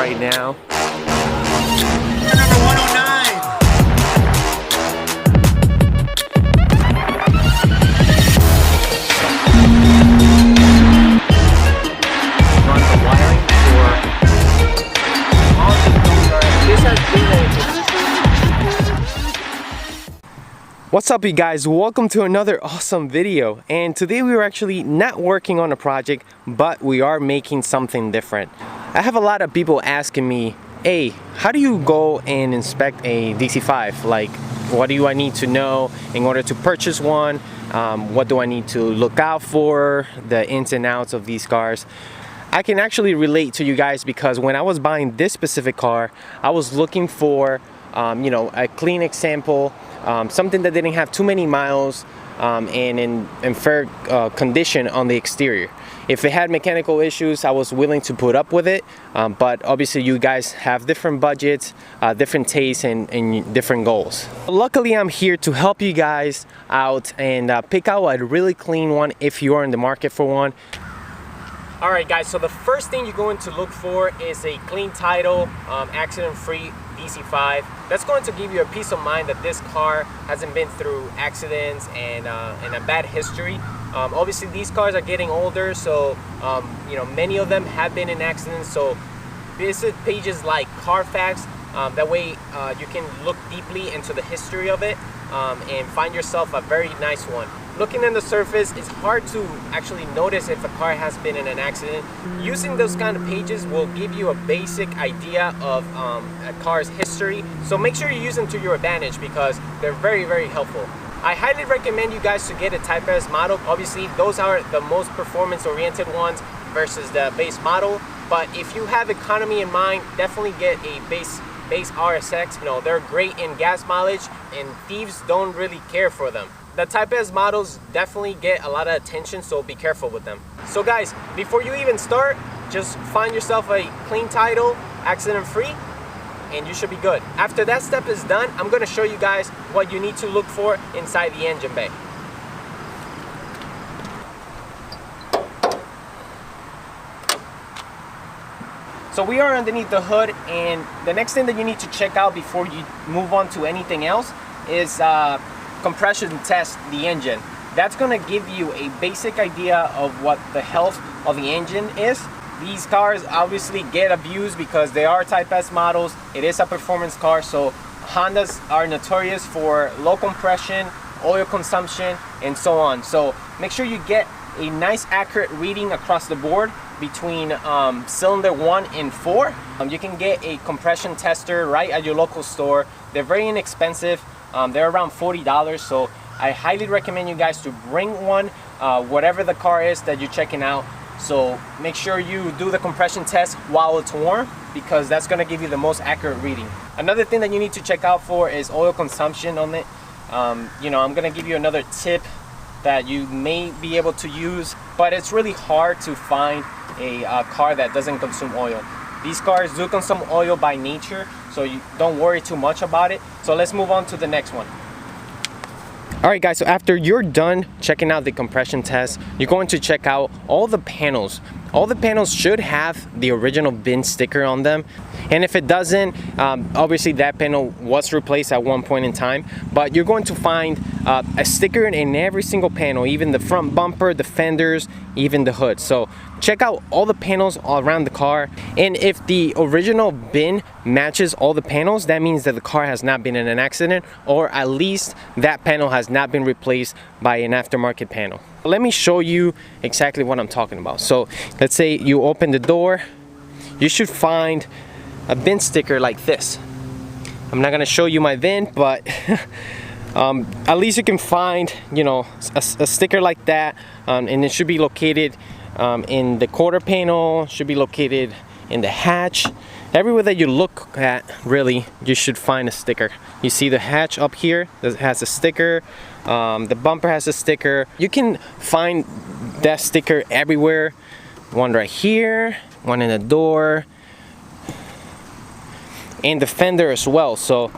right now. Number 109. Run the wiring for all the cars. This has been What's up, you guys? Welcome to another awesome video. And today we are actually not working on a project, but we are making something different. I have a lot of people asking me, hey, how do you go and inspect a DC5? Like, what do I need to know in order to purchase one? What do I need to look out for? The ins and outs of these cars. I can actually relate to you guys because when I was buying this specific car, I was looking for a clean example, something that didn't have too many miles and in fair condition on the exterior. If it had mechanical issues, I was willing to put up with it, but obviously you guys have different budgets, different tastes, and different goals. Luckily, I'm here to help you guys out and pick out a really clean one if you are in the market for one. Alright guys, so the first thing you're going to look for is a clean title, accident-free DC5. That's going to give you a peace of mind that this car hasn't been through accidents and a bad history. Obviously these cars are getting older, so many of them have been in accidents, so visit pages like Carfax. That way you can look deeply into the history of it and find yourself a very nice one. Looking in the surface, it's hard to actually notice if a car has been in an accident. Using those kind of pages will give you a basic idea of a car's history. So make sure you use them to your advantage because they're very, very helpful. I highly recommend you guys to get a Type S model. Obviously, those are the most performance-oriented ones versus the base model. But if you have economy in mind, definitely get a base RSX. They're great in gas mileage and thieves don't really care for them. The Type S models definitely get a lot of attention, so be careful with them. So guys, before you even start, just find yourself a clean title, accident-free, and you should be good. After that step is done, I'm gonna show you guys what you need to look for inside the engine bay. So we are underneath the hood, and the next thing that you need to check out before you move on to anything else is compression test the engine. That's gonna give you a basic idea of what the health of the engine is. These cars obviously get abused because they are Type S models. It is a performance car, so Hondas are notorious for low compression, oil consumption, and so on. So make sure you get a nice accurate reading across the board between cylinder 1 and 4. You can get a compression tester right at your local store. They're very inexpensive. They're around $40, so I highly recommend you guys to bring one, whatever the car is that you're checking out. So make sure you do the compression test while it's warm because that's going to give you the most accurate reading. Another thing that you need to check out for is oil consumption on it. I'm going to give you another tip that you may be able to use, but it's really hard to find a car that doesn't consume oil. These cars do consume oil by nature, so you don't worry too much about it. So let's move on to the next one. Alright guys, so after you're done checking out the compression test, you're going to check out all the panels. All the panels should have the original bin sticker on them. And if it doesn't, obviously that panel was replaced at one point in time. But you're going to find a sticker in every single panel, even the front bumper, the fenders, even the hood. So check out all the panels all around the car. And if the original bin matches all the panels, that means that the car has not been in an accident, or at least that panel has not been replaced by an aftermarket panel. Let me show you exactly what I'm talking about. So let's say you open the door, you should find a bin sticker like this. I'm not gonna show you my VIN, but at least you can find a sticker like that, and it should be located in the quarter panel, should be located in the hatch. Everywhere that you look at, really, you should find a sticker. You see the hatch up here that has a sticker, the bumper has a sticker. You can find that sticker everywhere. One right here, one in the door, and the fender as well. So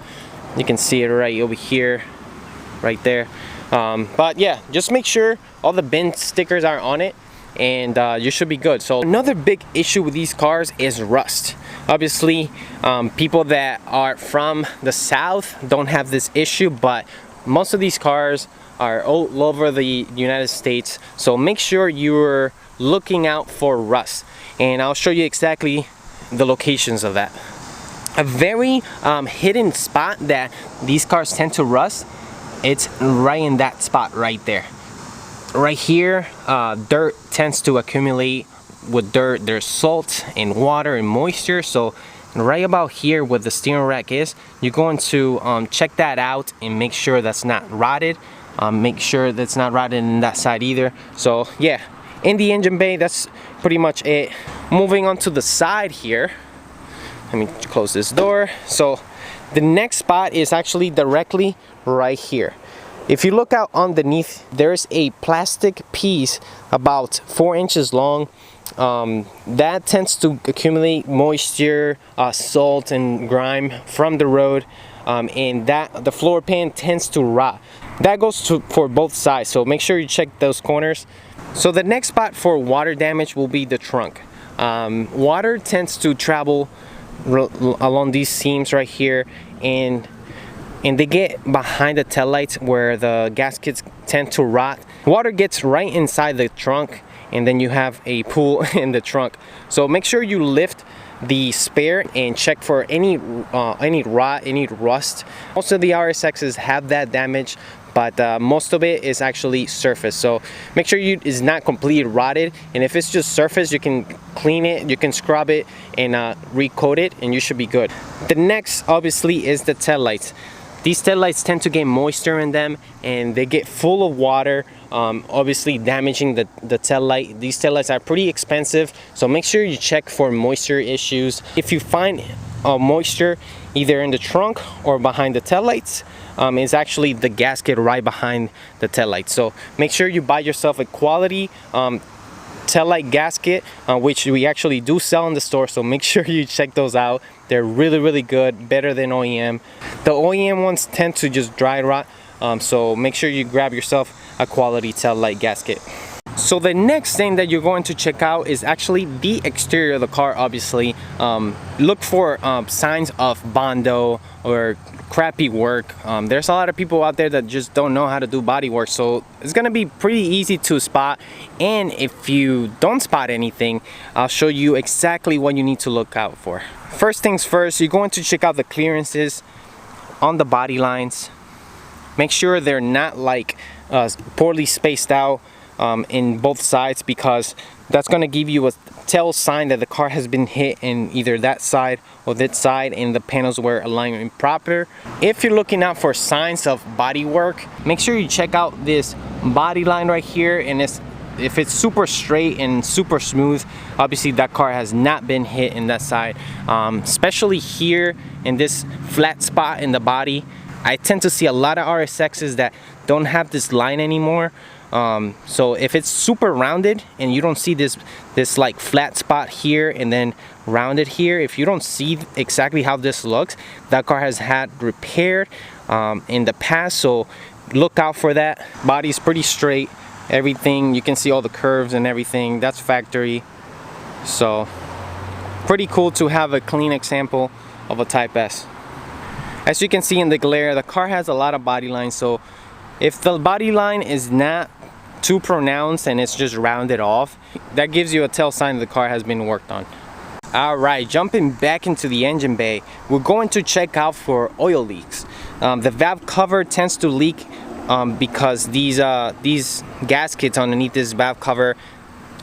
you can see it right over here, right there. But yeah, just make sure all the bin stickers are on it, and you should be good. So another big issue with these cars is rust. Obviously, people that are from the south don't have this issue, but most of these cars are all over the United States, so make sure you're looking out for rust, and I'll show you exactly the locations of that. A very hidden spot that these cars tend to rust, it's right in that spot right there. Right here, dirt tends to accumulate. With dirt, there's salt and water and moisture, so right about here where the steering rack is, you're going to check that out and make sure that's not rotted. Make sure that's not rotted in that side either. So yeah, in the engine bay, that's pretty much it. Moving on to the side here, let me close this door. So the next spot is actually directly right here. If you look out underneath, there's a plastic piece about 4 inches long. That tends to accumulate moisture, salt and grime from the road, and the floor pan tends to rot. That goes for both sides, so make sure you check those corners. So the next spot for water damage will be the trunk. Water tends to travel along these seams right here, and they get behind the taillights where the gaskets tend to rot. Water gets right inside the trunk, and then you have a pool in the trunk. So make sure you lift the spare and check for any rot, any rust. Most of the RSXs have that damage, but most of it is actually surface. So make sure it's not completely rotted, and if it's just surface, you can clean it, you can scrub it and recoat it, and you should be good. The next obviously is the taillights. These taillights tend to get moisture in them, and they get full of water, obviously damaging the taillight. These taillights are pretty expensive, so make sure you check for moisture issues. If you find moisture either in the trunk or behind the taillights, it's actually the gasket right behind the taillight. So make sure you buy yourself a quality taillight gasket, which we actually do sell in the store, so make sure you check those out. They're really good, better than OEM. The OEM ones tend to just dry rot, so make sure you grab yourself a quality taillight gasket. So the next thing that you're going to check out is actually the exterior of the car. Obviously, look for signs of Bondo or crappy work. There's a lot of people out there that just don't know how to do body work, so it's gonna be pretty easy to spot. And if you don't spot anything, I'll show you exactly what you need to look out for. First things first, you're going to check out the clearances on the body lines. Make sure they're not like poorly spaced out in both sides, because that's going to give you a tell sign that the car has been hit in either that side or that side, and the panels were aligned improper. If you're looking out for signs of body work, make sure you check out this body line right here, and if it's super straight and super smooth, obviously that car has not been hit in that side. Especially here in this flat spot in the body, I tend to see a lot of RSXs that don't have this line anymore. So if it's super rounded and you don't see this like flat spot here and then rounded here, if you don't see exactly how this looks, that car has had repaired in the past, so look out for that. Body's pretty straight, everything, you can see all the curves and everything, that's factory. So pretty cool to have a clean example of a Type S. As you can see in the glare, the car has a lot of body lines, so if the body line is not too pronounced and it's just rounded off, that gives you a tell sign the car has been worked on. Alright, jumping back into the engine bay, we're going to check out for oil leaks. The valve cover tends to leak because these gaskets underneath this valve cover,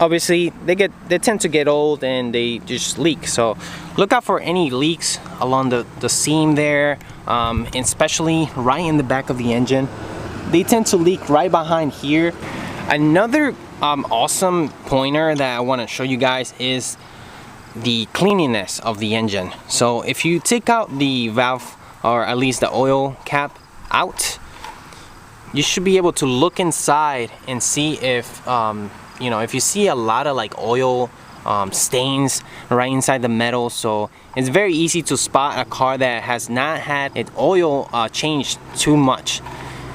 obviously they tend to get old and they just leak. So look out for any leaks along the seam there, and especially right in the back of the engine. They tend to leak right behind here. Another awesome pointer that I want to show you guys is the cleanliness of the engine. So if you take out the valve, or at least the oil cap out, you should be able to look inside and see if you know, if you see a lot of like oil stains right inside the metal. So it's very easy to spot a car that has not had its oil changed too much.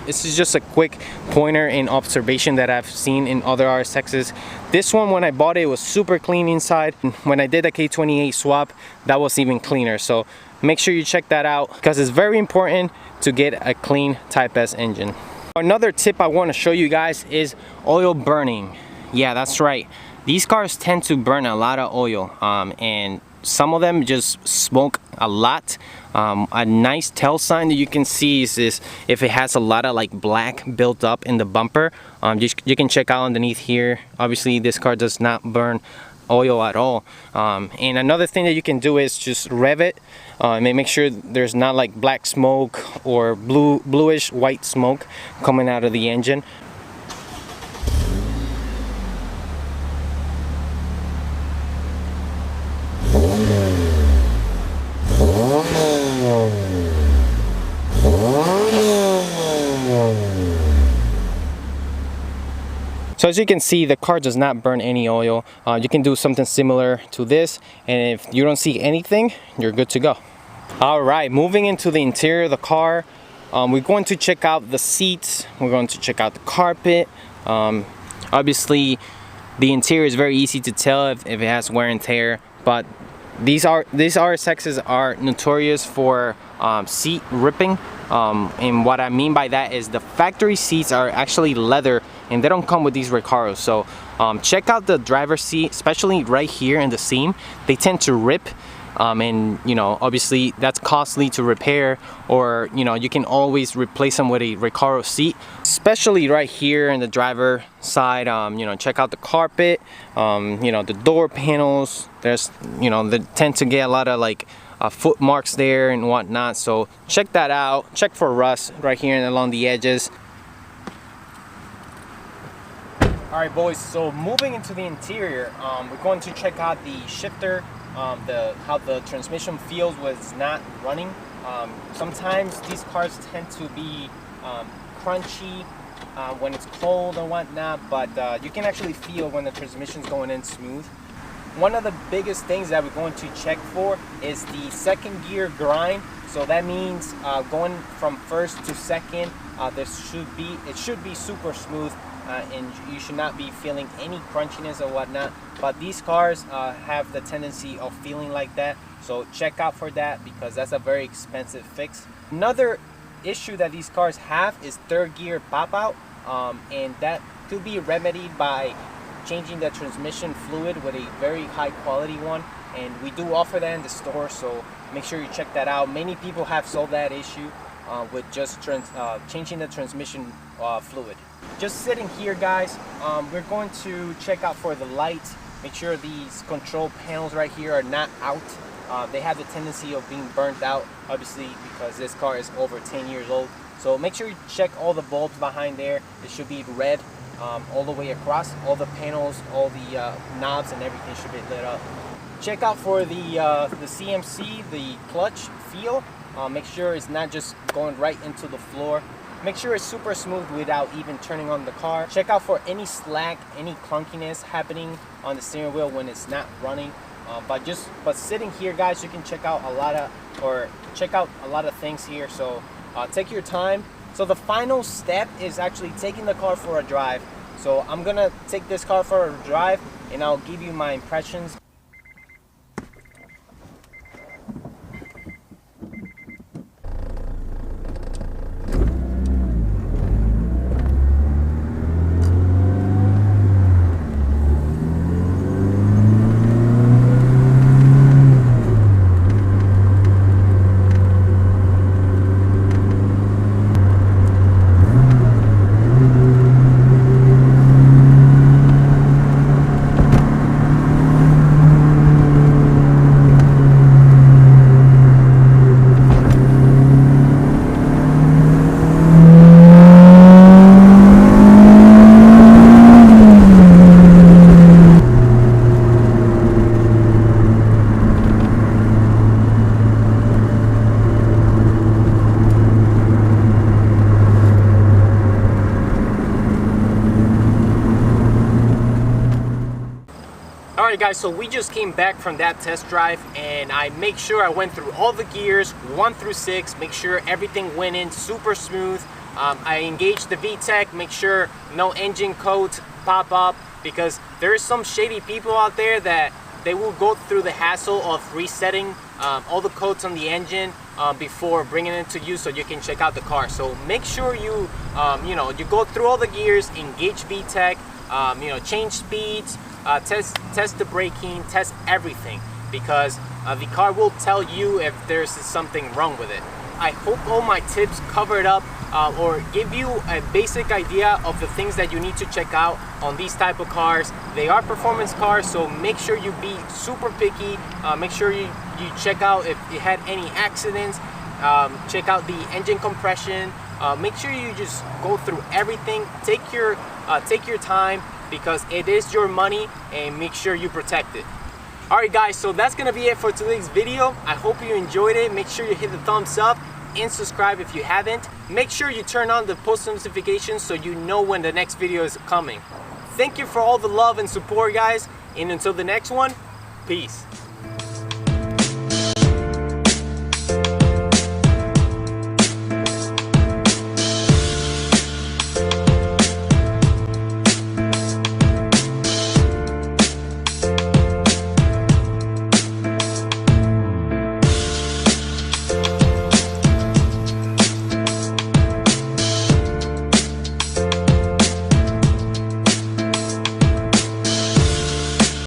this is just a quick pointer and observation that I've seen in other RSXs. This one, when I bought it, it was super clean inside. When I did the K28 swap, that was even cleaner. So make sure you check that out because it's very important to get a clean Type S engine. Another tip I want to show you guys is oil burning. Yeah, that's right. These cars tend to burn a lot of oil, and some of them just smoke a lot. A nice tell sign that you can see is this: if it has a lot of like black built up in the bumper. You can check out underneath here. Obviously this car does not burn oil at all. And another thing that you can do is just rev it and make sure there's not like black smoke or bluish white smoke coming out of the engine. So as you can see, the car does not burn any oil. You can do something similar to this, and if you don't see anything, you're good to go. All right, moving into the interior of the car, we're going to check out the seats. We're going to check out the carpet. Obviously, the interior is very easy to tell if it has wear and tear, but these RSXs are notorious for seat ripping. And what I mean by that is the factory seats are actually leather and they don't come with these Recaros. So check out the driver's seat, especially right here in the seam. They tend to rip, and you know, obviously that's costly to repair, or you know, you can always replace them with a Recaro seat, especially right here in the driver side. You know, check out the carpet, you know, the door panels. There's, you know, they tend to get a lot of like foot marks there and whatnot, so check that out. Check for rust right here and along the edges. All right, boys, so moving into the interior, we're going to check out the shifter, how the transmission feels when it's not running. Sometimes these cars tend to be crunchy when it's cold and whatnot, but you can actually feel when the transmission's going in smooth. One of the biggest things that we're going to check for is the second gear grind. So that means going from first to second, it should be super smooth, and you should not be feeling any crunchiness or whatnot. But these cars have the tendency of feeling like that, so check out for that because that's a very expensive fix. Another issue that these cars have is third gear pop out, and that could be remedied by changing the transmission fluid with a very high quality one, and we do offer that in the store, so make sure you check that out. Many people have solved that issue with just changing the transmission fluid. Just sitting here, guys, we're going to check out for the lights. Make sure these control panels right here are not out. They have the tendency of being burnt out, obviously, because this car is over 10 years old. So make sure you check all the bulbs behind there. It should be red all the way across. All the panels, all the knobs and everything should be lit up. Check out for the CMC, the clutch feel. Make sure it's not just going right into the floor. Make sure it's super smooth without even turning on the car. Check out for any slack, any clunkiness happening on the steering wheel when it's not running. But sitting here, guys, you can check out a lot of things here. So take your time. So the final step is actually taking the car for a drive. So I'm gonna take this car for a drive and I'll give you my impressions. Alright guys, so we just came back from that test drive and I make sure I went through all the gears 1 through 6, make sure everything went in super smooth. I engage the VTEC, make sure no engine codes pop up, because there's some shady people out there that they will go through the hassle of resetting all the codes on the engine before bringing it to you so you can check out the car. So make sure you you go through all the gears, engage VTEC, change speeds, test the braking, test everything, because the car will tell you if there's something wrong with it. I hope all my tips covered up or give you a basic idea of the things that you need to check out on these type of cars. They are performance cars, so make sure you be super picky. Make sure you check out if you had any accidents. Check out the engine compression. Make sure you just go through everything. Take your time, because it is your money, and make sure you protect it. Alright guys, so that's gonna be it for today's video. I hope you enjoyed it. Make sure you hit the thumbs up and subscribe if you haven't. Make sure you turn on the post notifications so you know when the next video is coming. Thank you for all the love and support, guys, and until the next one, peace.